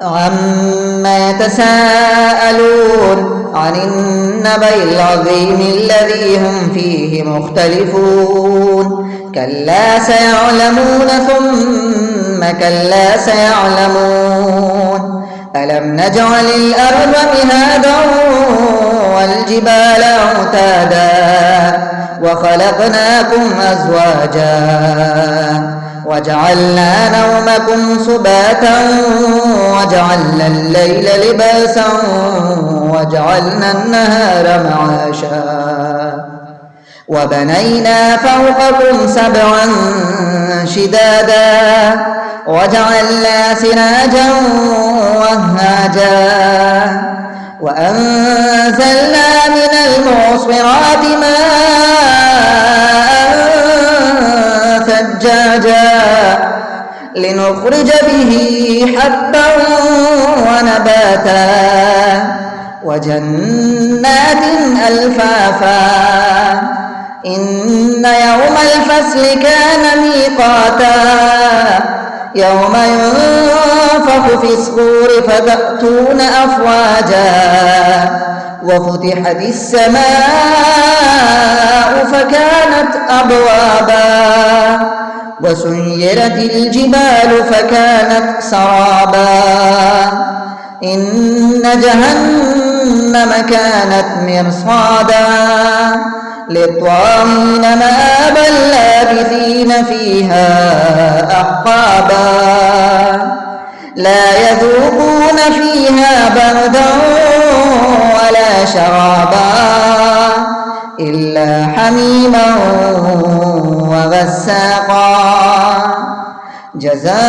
عما يتساءلون عن النبأ العظيم الذي هم فيه مختلفون كلا سيعلمون ثم كلا سيعلمون ألم نجعل الأرض مهادا والجبال أوتادا وخلقناكم أزواجا وجعلنا نومكم سباتا وجعلنا الليل لباسا وجعلنا النهار معاشا وبنينا فوقكم سبعا شدادا وجعلنا سراجا وهاجا وأنزلنا من المعصرات ماء ثجاجا لنخرج به حبا ونباتا وجنات ألفافا إن يوم الفصل كان ميقاتا يوم ينفخ في الصور فتأتون أفواجا وفتحت السماء فكانت أبوابا وسيرت الجبال فكانت سرابا إن جهنم كانت مرصادا للطاغين مآبا لابثين فيها أحقابا لا يذوقون فيها بردا ولا شرابا إلا حميما وغساقا جزاء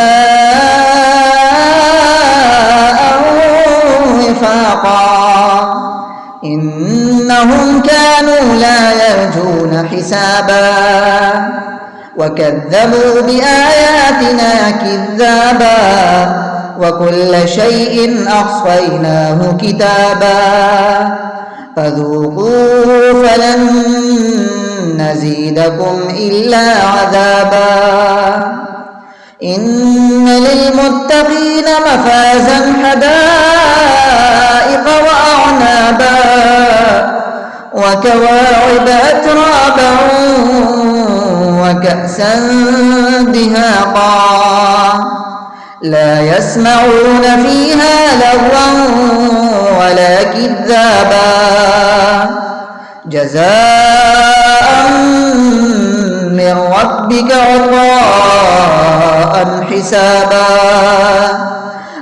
وفاقا إنهم كانوا لا يرجون حسابا وكذبوا بآياتنا كذابا وكل شيء أحصيناه كتابا فذوقوا فلن نزيدكم إلا عذابا إن للمتقين مفازا حدائق وأعنابا وكواعب أترابا وكأسا دهاقا لا يسمعون فيها لغوا ولا كذابا جزاء من ربك عطاء حسابا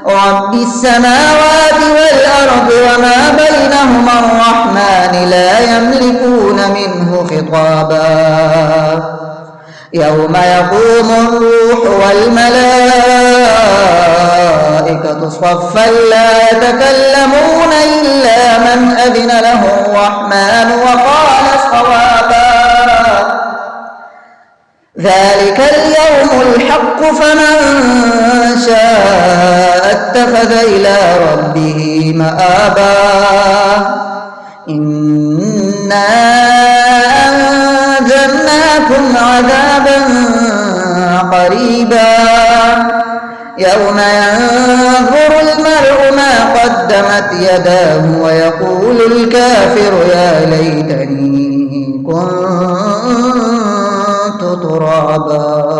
رب السماوات والأرض وما بينهما الرحمن لا يملكون منه خطابا يوم يقوم الروح والملائكة صفا لا يتكلمون إلا من أذن له الرحمن وقال صوابا ذلك اليوم الحق فمن شاء اتخذ إلى ربه مآبا إنا أنذرناكم عذابا قريبا يوم ينظر المرء ما قدمت يداه ويقول الكافر يا ليتني كنت ترابا.